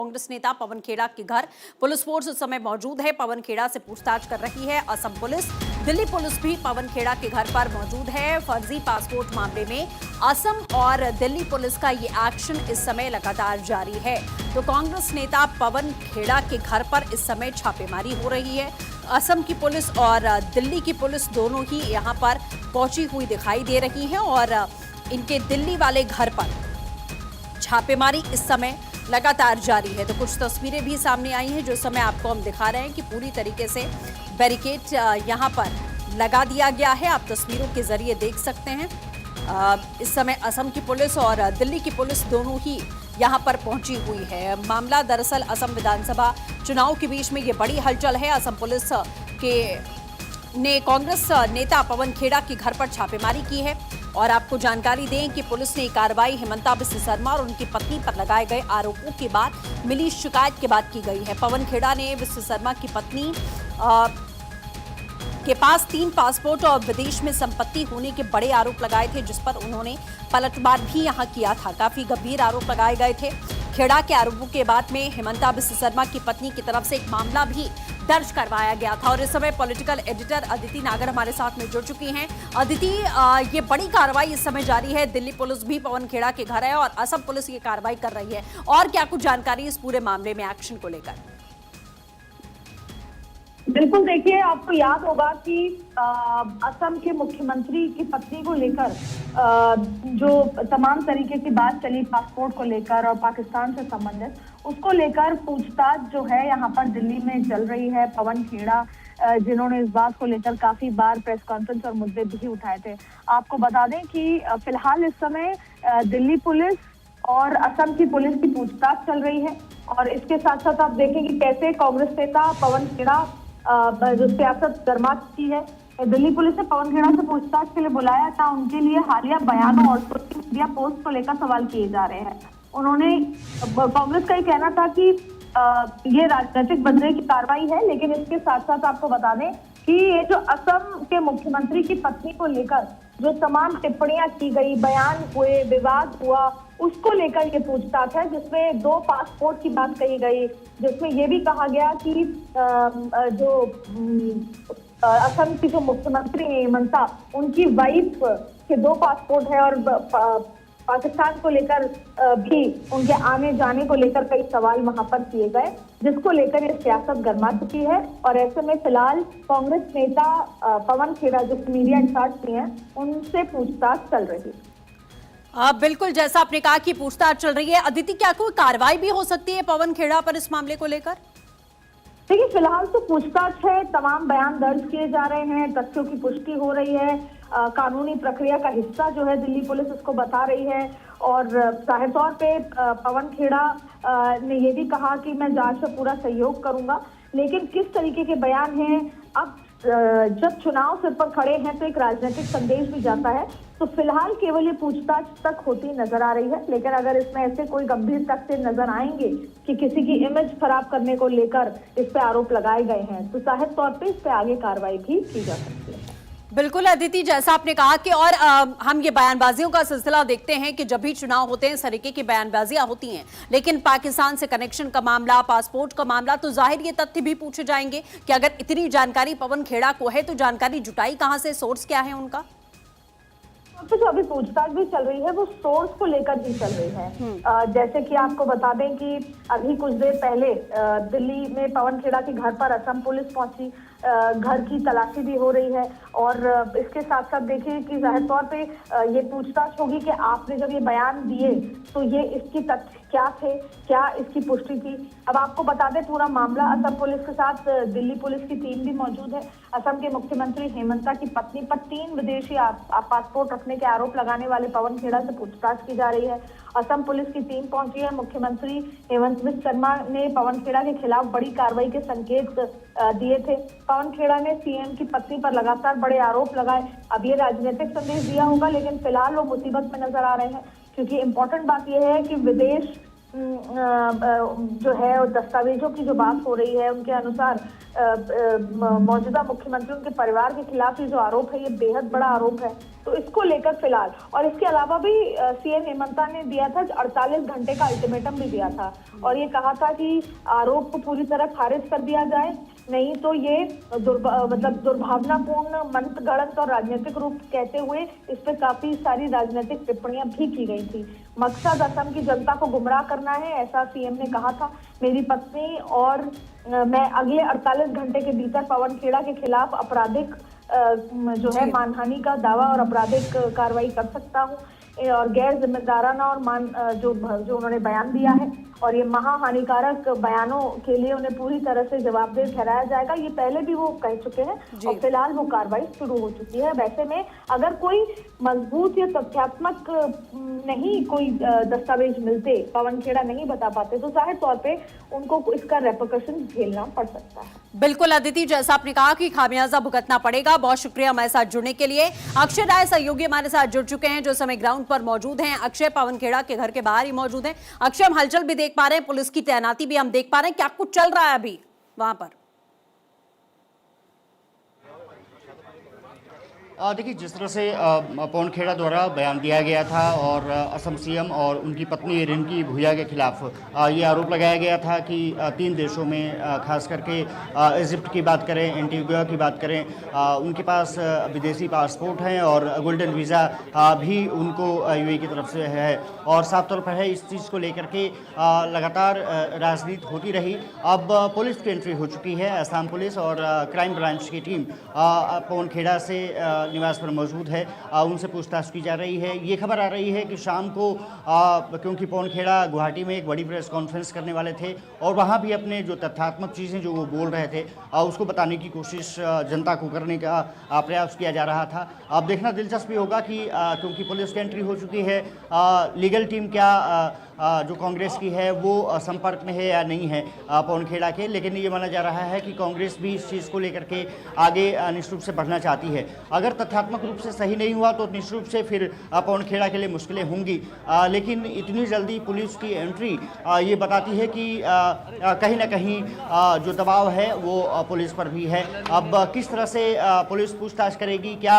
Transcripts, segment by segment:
कांग्रेस नेता पवन खेड़ा के घर पुलिस फोर्स इस समय मौजूद है। पवन खेड़ा से पूछताछ कर रही है असम पुलिस। दिल्ली पुलिस भी पवन खेड़ा के घर पर मौजूद है। फर्जी पासपोर्ट मामले में असम और दिल्ली पुलिस का ये एक्शन इस समय लगातार जारी है। तो कांग्रेस नेता पवन खेड़ा के घर पर इस समय छापेमारी हो रही है। असम की पुलिस और दिल्ली की पुलिस दोनों ही यहाँ पर पहुंची हुई दिखाई दे रही है और इनके दिल्ली वाले घर पर छापेमारी इस समय लगातार जारी है। तो कुछ तस्वीरें भी सामने आई हैं जो समय आपको हम दिखा रहे हैं कि पूरी तरीके से बैरिकेड यहां पर लगा दिया गया है। आप तस्वीरों के जरिए देख सकते हैं। इस समय असम की पुलिस और दिल्ली की पुलिस दोनों ही यहां पर पहुंची हुई है। मामला दरअसल असम विधानसभा चुनाव के बीच में ये बड़ी हलचल है। असम पुलिस ने कांग्रेस नेता पवन खेड़ा के घर पर छापेमारी की है और आपको जानकारी दें कि पुलिस ने कार्रवाई हेमंता बिस्वा शर्मा और उनकी पत्नी पर लगाए गए आरोपों के बाद मिली शिकायत के बाद की गई है। पवन खेड़ा ने बिस्वा शर्मा की पत्नी के पास 3 पासपोर्ट और विदेश में संपत्ति होने के बड़े आरोप लगाए थे, जिस पर उन्होंने पलटवार भी यहां किया था। काफी गंभीर आरोप लगाए गए थे। खेड़ा के आरोपों के बाद में हेमंता बिस्वा शर्मा की पत्नी की तरफ से एक मामला भी दर्ज करवाया गया था। और इस समय पॉलिटिकल एडिटर अदिति नागर हमारे साथ में जुड़ चुकी हैं। अदिति, ये बड़ी कार्रवाई इस समय जारी है। दिल्ली पुलिस भी पवन खेड़ा के घर है और असम पुलिस ये कार्रवाई कर रही है। और क्या कुछ जानकारी इस पूरे मामले में एक्शन को लेकर? बिल्कुल, देखिए, आपको याद होगा कि असम के मुख्यमंत्री की पत्नी को लेकर जो तमाम तरीके की बात चली पासपोर्ट को लेकर और पाकिस्तान से संबंधित, उसको लेकर पूछताछ जो है यहाँ पर दिल्ली में चल रही है। पवन खेड़ा जिन्होंने इस बात को लेकर काफी बार प्रेस कॉन्फ्रेंस और मुद्दे भी उठाए थे। आपको बता दें कि फिलहाल इस समय दिल्ली पुलिस और असम की पुलिस की पूछताछ चल रही है। और इसके साथ साथ आप देखें कि कैसे कांग्रेस नेता पवन खेड़ा जो सियासत गर्मा चुकी है। दिल्ली पुलिस ने पवन खेड़ा से पूछताछ के लिए बुलाया था। उनके लिए हालिया बयानों और सोशल मीडिया पोस्ट को लेकर सवाल किए जा रहे हैं। उन्होंने कांग्रेस का ये कहना था कि ये राजनीतिक बदले की कार्रवाई है, लेकिन इसके साथ साथ आपको बता दें कि ये जो असम के मुख्यमंत्री की पत्नी को लेकर जो तमाम टिप्पणियां की गई, बयान हुए, विवाद हुआ, उसको लेकर ये पूछताछ है, जिसमें 2 पासपोर्ट की बात कही गई, जिसमें ये भी कहा गया कि जो असम की जो मुख्यमंत्री है हेमंता, उनकी वाइफ के 2 पासपोर्ट है और पाकिस्तान को लेकर भी उनके आने जाने को लेकर कई सवाल वहां पर किए गए, जिसको लेकर ये सियासत गर्मा चुकी है। और ऐसे में फिलहाल कांग्रेस नेता पवन खेड़ा जो मीडिया इंचार्ज भी हैं, उनसे पूछताछ चल रही है। बिल्कुल, जैसा आपने कहा कि पूछताछ चल रही है। अदिति, क्या कोई कार्रवाई भी हो सकती है पवन खेड़ा पर इस मामले को लेकर? देखिए, फिलहाल तो पूछताछ है, तमाम बयान दर्ज किए जा रहे हैं, तथ्यों की पुष्टि हो रही है, कानूनी प्रक्रिया का हिस्सा जो है दिल्ली पुलिस उसको बता रही है। और जाहिर तौर पे पवन खेड़ा ने ये भी कहा कि मैं जांच में पूरा सहयोग करूंगा, लेकिन किस तरीके के बयान हैं, अब जब चुनाव सिर पर खड़े हैं तो एक राजनीतिक संदेश भी जाता है। तो फिलहाल केवल ये पूछताछ तक होती नजर आ रही है, लेकिन अगर इसमें ऐसे कोई गंभीर तथ्य नजर आएंगे कि किसी की इमेज खराब करने को लेकर इस पे आरोप लगाए गए हैं, तो जाहिर तौर पे इस पे आगे कार्रवाई भी की जा सकती है। बिल्कुल अदिति, जैसा आपने कहा कि और हम ये बयानबाजियों का सिलसिला देखते हैं कि जब भी चुनाव होते हैं इस तरीके की बयानबाजियां होती हैं, लेकिन पाकिस्तान से कनेक्शन का मामला, पासपोर्ट का मामला, तो जाहिर ये तथ्य भी पूछे जाएंगे कि अगर इतनी जानकारी पवन खेड़ा को है तो जानकारी जुटाई कहां से, सोर्स क्या है उनका? तो जो अभी पूछताछ भी चल रही है वो सोर्स को लेकर भी चल रही है। जैसे कि आपको बता दें कि अभी कुछ देर पहले दिल्ली में पवन खेड़ा के घर पर असम पुलिस पहुंची, घर की तलाशी भी हो रही है। और इसके साथ साथ देखिए कि जाहिर तौर पे ये पूछताछ होगी कि आपने जब ये बयान दिए तो ये इसकी तथ्य क्या थे, क्या इसकी पुष्टि थी। अब आपको बता दें पूरा मामला, असम पुलिस के साथ दिल्ली पुलिस की टीम भी मौजूद है। असम के मुख्यमंत्री हेमंता की पत्नी पर 3 विदेशी पासपोर्ट रखने के आरोप लगाने वाले पवन खेड़ा से पूछताछ की जा रही है। असम पुलिस की टीम पहुंची है। मुख्यमंत्री हेमंत बिस्वा शर्मा ने पवन खेड़ा के खिलाफ बड़ी कार्रवाई के संकेत दिए थे। पवन खेड़ा ने सीएम की पत्नी पर लगातार बड़े आरोप लगाए। अब ये राजनीतिक संदेश दिया होगा, लेकिन फिलहाल वो मुसीबत में नजर आ रहे हैं, क्योंकि इम्पोर्टेंट बात यह है कि विदेश जो है दस्तावेजों की जो बात हो रही है, उनके अनुसार मौजूदा मुख्यमंत्री उनके परिवार के खिलाफ ये जो आरोप है, ये बेहद बड़ा आरोप है। तो इसको लेकर फिलहाल, और इसके अलावा भी सीएम हेमंता ने दिया था 48 घंटे का अल्टीमेटम भी दिया था और ये कहा था कि आरोप को पूरी तरह खारिज कर दिया जाए, नहीं तो ये दुर्भावनापूर्ण, मंत्रगढ़ंत और राजनीतिक रूप कहते हुए इस पे काफी सारी राजनीतिक टिप्पणियां भी की गई थी। मकसद असम की जनता को गुमराह करना है, ऐसा सीएम ने कहा था। मेरी पत्नी और मैं अगले 48 घंटे के भीतर पवन खेड़ा के खिलाफ आपराधिक जो है मानहानि का दावा और आपराधिक कार्रवाई कर सकता हूँ और गैर जिम्मेदाराना और जो उन्होंने बयान दिया है और ये महाहानिकारक बयानों के लिए उन्हें पूरी तरह से जवाबदेह ठहराया जाएगा। ये पहले भी वो कह चुके हैं और फिलहाल वो कार्रवाई शुरू हो चुकी है। वैसे में अगर कोई मजबूत या तथ्यात्मक नहीं कोई दस्तावेज मिलते, पवन खेड़ा नहीं बता पाते, तो जाहिर तौर पे उनको इसका रेपरकशन झेलना पड़ सकता है। बिल्कुल अदिति, जैसा आपने कहा कि खामियाजा भुगतना पड़ेगा। बहुत शुक्रिया हमारे साथ जुड़ने के लिए। अक्षय राय सहयोगी हमारे साथ जुड़ चुके हैं, जो समय ग्राउंड पर मौजूद हैं। अक्षय पवन खेड़ा के घर के बाहर ही मौजूद हैं। अक्षय, हम हलचल भी देख पा रहे हैं, पुलिस की तैनाती भी हम देख पा रहे हैं, क्या कुछ चल रहा है अभी वहां पर? देखिए, जिस तरह से पवन खेड़ा द्वारा बयान दिया गया था और असम सीएम और उनकी पत्नी रिंकी भूया के खिलाफ ये आरोप लगाया गया था कि 3 देशों में खास करके इजिप्ट की बात करें, एंटीगुआ की बात करें, उनके पास विदेशी पासपोर्ट हैं और गोल्डन वीज़ा भी उनको यूएई की तरफ से है और साफ तौर पर है। इस चीज़ को लेकर के लगातार राजनीति होती रही। अब पुलिस की एंट्री हो चुकी है। असम पुलिस और क्राइम ब्रांच की टीम पवन खेड़ा से निवास पर मौजूद है, उनसे पूछताछ की जा रही है। ये खबर आ रही है कि शाम को क्योंकि पवन खेड़ा गुवाहाटी में एक बड़ी प्रेस कॉन्फ्रेंस करने वाले थे और वहाँ भी अपने जो तथ्यात्मक चीज़ें जो वो बोल रहे थे उसको बताने की कोशिश जनता को करने का प्रयास किया जा रहा था। अब देखना दिलचस्पी होगा कि क्योंकि पुलिस की एंट्री हो चुकी है, लीगल टीम क्या जो कांग्रेस की है वो संपर्क में है या नहीं है पवन खेड़ा के, लेकिन ये माना जा रहा है कि कांग्रेस भी इस चीज़ को लेकर के आगे निश्चित रूप से बढ़ना चाहती है। अगर तथ्यात्मक रूप से सही नहीं हुआ तो निश्चित रूप से फिर पवन खेड़ा के लिए मुश्किलें होंगी, लेकिन इतनी जल्दी पुलिस की एंट्री ये बताती है कि कहीं ना कहीं जो दबाव है वो पुलिस पर भी है। अब किस तरह से पुलिस पूछताछ करेगी, क्या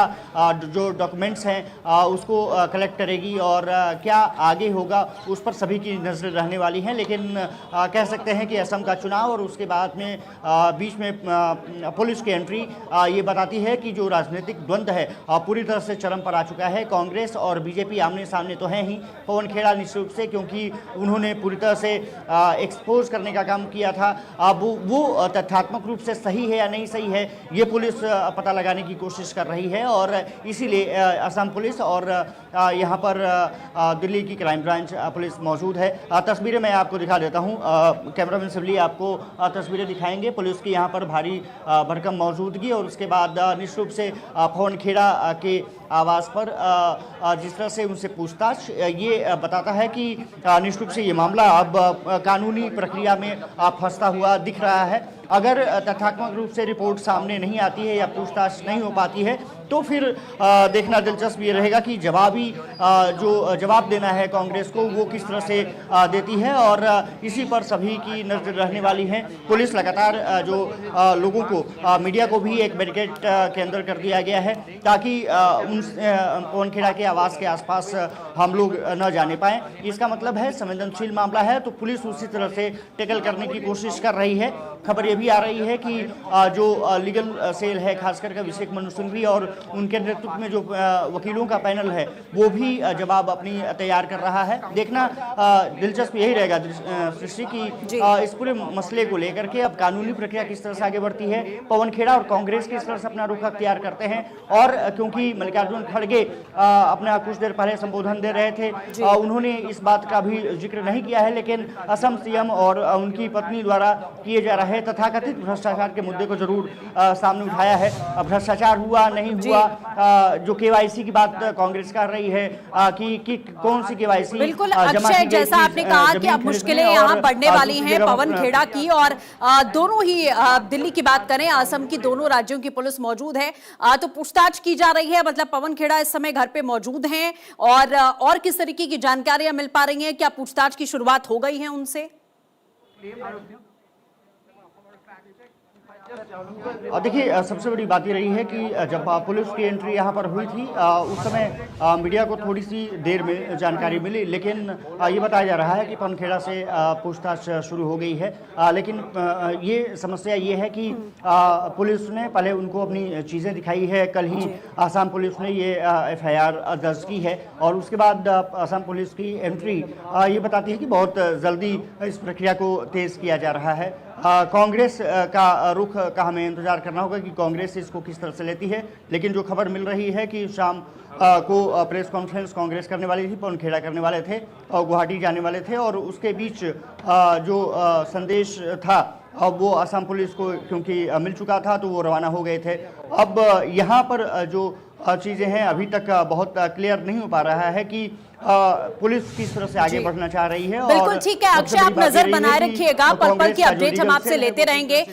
जो डॉक्यूमेंट्स हैं उसको कलेक्ट करेगी और क्या आगे होगा, उस पर सभी की नजर रहने वाली है। लेकिन कह सकते हैं कि असम का चुनाव और उसके बाद में बीच में पुलिस की एंट्री ये बताती है कि जो राजनीतिक द्वंद्व है पूरी तरह से चरम पर आ चुका है। कांग्रेस और बीजेपी आमने सामने तो हैं ही, पवन खेड़ा निश्चित रूप से, क्योंकि उन्होंने पूरी तरह से एक्सपोज करने का काम किया था। अब वो तथ्यात्मक रूप से सही है या नहीं सही है, ये पुलिस पता लगाने की कोशिश कर रही है और इसीलिए असम पुलिस और यहाँ पर दिल्ली की क्राइम ब्रांच पुलिस मौजूद है। तस्वीरें मैं आपको दिखा देता हूँ, कैमरामैन सिवली आपको तस्वीरें दिखाएंगे। पुलिस की यहाँ पर भारी भरकम मौजूदगी और उसके बाद निश्चित रूप से पवन खेड़ा के आवास पर जिस तरह से उनसे पूछताछ ये बताता है कि निश्चित रूप से ये मामला अब कानूनी प्रक्रिया में फंसता हुआ दिख रहा है। अगर तथ्यात्मक रूप से रिपोर्ट सामने नहीं आती है या पूछताछ नहीं हो पाती है तो फिर देखना दिलचस्प ये रहेगा कि जवाबी जो जवाब देना है कांग्रेस को वो किस तरह से देती है और इसी पर सभी की नजर रहने वाली है। पुलिस लगातार जो लोगों को, मीडिया को भी एक बैरिकेड के अंदर कर दिया गया है ताकि उन पवन खेड़ा के आवास के आसपास हम लोग न जाने पाएं। इसका मतलब है संवेदनशील मामला है तो पुलिस उसी तरह से टैकल करने की कोशिश कर रही है। खबर ये भी आ रही है कि जो लीगल सेल है, खासकर अभिषेक मनु सिंघवी और उनके नेतृत्व में जो वकीलों का पैनल है वो भी जवाब अपनी तैयार कर रहा है। देखना दिलचस्प यही रहेगा सृष्टि की इस पूरे मसले को लेकर के अब कानूनी प्रक्रिया किस तरह से आगे बढ़ती है, पवन खेड़ा और कांग्रेस किस तरह से अपना रुख अख्तियार करते हैं। और क्योंकि मल्लिकार्जुन खड़गे अपना कुछ देर पहले संबोधन दे रहे थे, उन्होंने इस बात का भी जिक्र नहीं किया है, लेकिन असम सीएम और उनकी पत्नी द्वारा किए जा रहे तथा तथाकथित भ्रष्टाचार के मुद्दे को जरूर सामने उठाया है। भ्रष्टाचार हुआ नहीं हुआ, जो केवाईसी की बात कांग्रेस कर रही है कि कौन सी केवाईसी बिल्कुल अक्षय, जैसा आपने कहा कि अब मुश्किलें यहाँ बढ़ने वाली हैं पवन खेड़ा की, और दोनों ही दिल्ली की बात करें, असम की, दोनों राज्यों की पुलिस मौजूद है, तो पूछताछ की जा रही है। मतलब पवन खेड़ा इस समय घर पे मौजूद हैं और किस तरीके की जानकारियां मिल पा रही हैं? क्या पूछताछ की शुरुआत हो गई है उनसे? देखिए, सबसे बड़ी बात ये रही है कि जब पुलिस की एंट्री यहाँ पर हुई थी उस समय मीडिया को थोड़ी सी देर में जानकारी मिली, लेकिन ये बताया जा रहा है कि पवन खेड़ा से पूछताछ शुरू हो गई है। लेकिन ये समस्या ये है कि पुलिस ने पहले उनको अपनी चीज़ें दिखाई है। कल ही आसाम पुलिस ने ये FIR दर्ज की है और उसके बाद आसाम पुलिस की एंट्री ये बताती है कि बहुत जल्दी इस प्रक्रिया को तेज़ किया जा रहा है। कांग्रेस का रुख का हमें इंतजार करना होगा कि कांग्रेस इसको किस तरह से लेती है, लेकिन जो खबर मिल रही है कि शाम को प्रेस कॉन्फ्रेंस कांग्रेस करने वाली थी, पवन खेड़ा करने वाले थे और गुवाहाटी जाने वाले थे, और उसके बीच जो संदेश था वो असम पुलिस को क्योंकि मिल चुका था तो वो रवाना हो गए थे। अब यहाँ पर जो चीज़ें हैं अभी तक बहुत क्लियर नहीं हो पा रहा है कि पुलिस किस तरह से आगे बढ़ना चाह रही है। बिल्कुल ठीक है अक्षय, आप नजर बनाए रखिएगा, पल पल की अपडेट हम आपसे लेते रहेंगे।